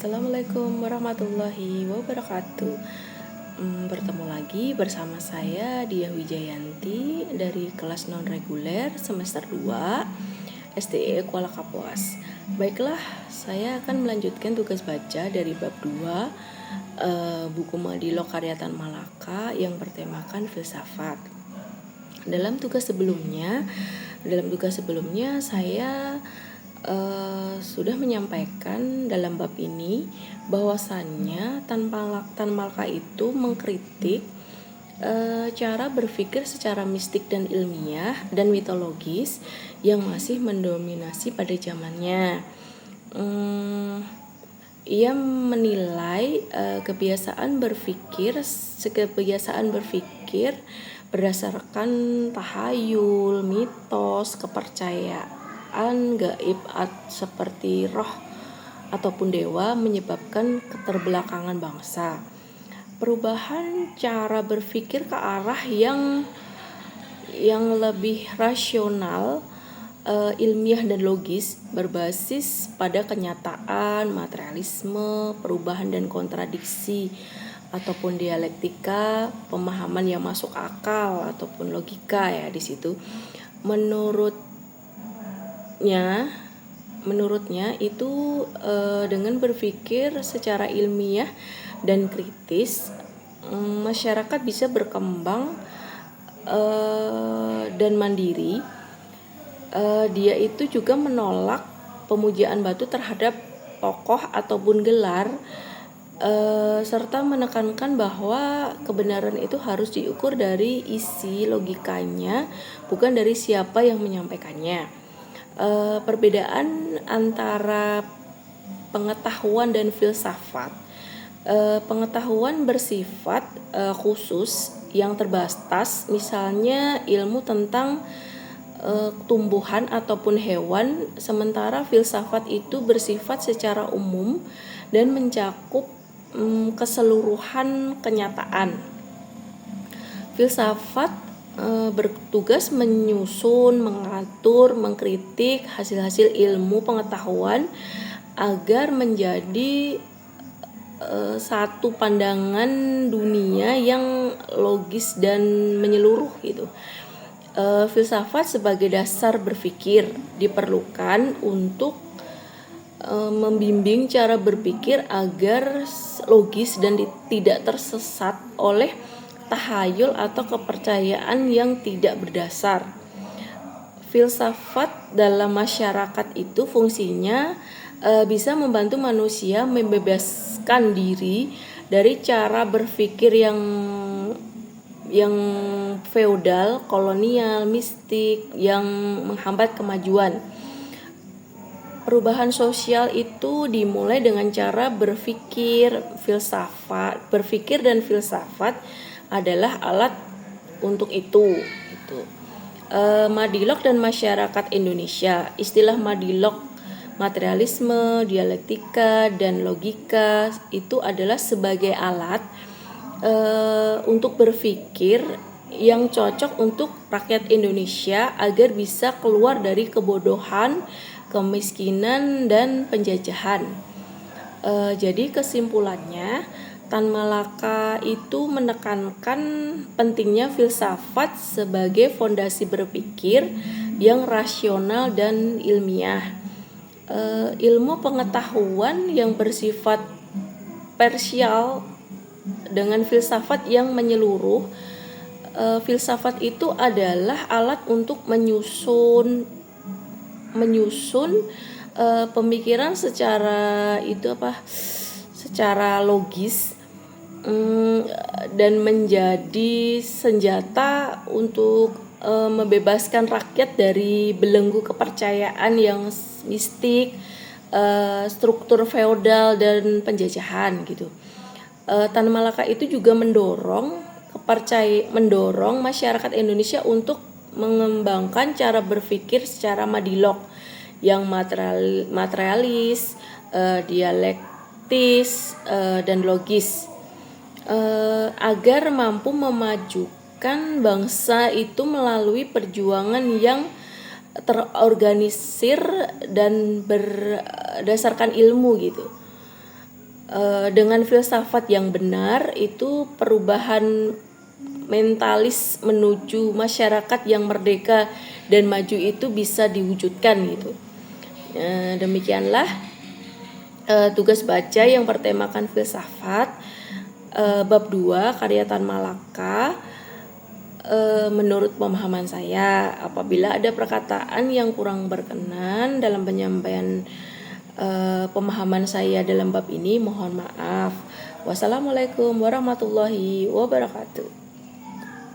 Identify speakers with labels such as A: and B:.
A: Assalamualaikum warahmatullahi wabarakatuh. Bertemu lagi bersama saya Diah Wijayanti dari kelas non reguler semester 2 STE Kuala Kapuas. Baiklah, saya akan melanjutkan tugas baca dari bab 2 buku Madilog karya Tan Malaka yang bertemakan filsafat. Dalam tugas sebelumnya saya sudah menyampaikan dalam bab ini bahwasannya Tan Malaka itu mengkritik cara berpikir secara mistik dan ilmiah dan mitologis yang masih mendominasi pada zamannya. Ia menilai kebiasaan berpikir berdasarkan tahayul, mitos, kepercayaan gaib seperti roh ataupun dewa menyebabkan keterbelakangan bangsa. Perubahan cara berpikir ke arah yang lebih rasional, ilmiah dan logis, berbasis pada kenyataan, materialisme, perubahan dan kontradiksi ataupun dialektika, pemahaman yang masuk akal ataupun logika ya di situ. Menurutnya itu dengan berpikir secara ilmiah dan kritis, masyarakat bisa berkembang dan mandiri. Dia itu juga menolak pemujaan batu terhadap tokoh ataupun gelar, serta menekankan bahwa kebenaran itu harus diukur dari isi logikanya, bukan dari siapa yang menyampaikannya. Perbedaan antara pengetahuan dan filsafat. Pengetahuan bersifat khusus yang terbatas, misalnya ilmu tentang tumbuhan ataupun hewan, sementara filsafat itu bersifat secara umum dan mencakup keseluruhan kenyataan. Filsafat bertugas menyusun, mengatur, mengkritik hasil-hasil ilmu pengetahuan agar menjadi satu pandangan dunia yang logis dan menyeluruh gitu. Filsafat sebagai dasar berpikir diperlukan untuk membimbing cara berpikir agar logis dan tidak tersesat oleh tahayul atau kepercayaan yang tidak berdasar. Filsafat dalam masyarakat itu fungsinya bisa membantu manusia membebaskan diri dari cara berpikir yang feodal, kolonial, mistik yang menghambat kemajuan. Perubahan sosial itu dimulai dengan cara berpikir dan filsafat adalah alat untuk itu. Madilog dan masyarakat Indonesia. Istilah madilog, materialisme, dialektika, dan logika itu adalah sebagai alat untuk berpikir yang cocok untuk rakyat Indonesia agar bisa keluar dari kebodohan, kemiskinan, dan penjajahan. Jadi kesimpulannya, Tan Malaka itu menekankan pentingnya filsafat sebagai fondasi berpikir yang rasional dan ilmiah. Ilmu pengetahuan yang bersifat parsial dengan filsafat yang menyeluruh. Filsafat itu adalah alat untuk menyusun pemikiran secara logis, dan menjadi senjata untuk membebaskan rakyat dari belenggu kepercayaan yang mistik, struktur feodal dan penjajahan gitu. Tan Malaka itu juga mendorong masyarakat Indonesia untuk mengembangkan cara berpikir secara madilog yang materialis, dialektis, dan logis, agar mampu memajukan bangsa itu melalui perjuangan yang terorganisir dan berdasarkan ilmu gitu. dengan filsafat yang benar itu perubahan mentalis menuju masyarakat yang merdeka dan maju itu bisa diwujudkan gitu. Demikianlah tugas baca yang bertemakan filsafat bab 2 karya Tan Malaka. Menurut pemahaman saya, apabila ada perkataan yang kurang berkenan dalam penyampaian pemahaman saya dalam bab ini, mohon maaf. Wassalamualaikum warahmatullahi wabarakatuh.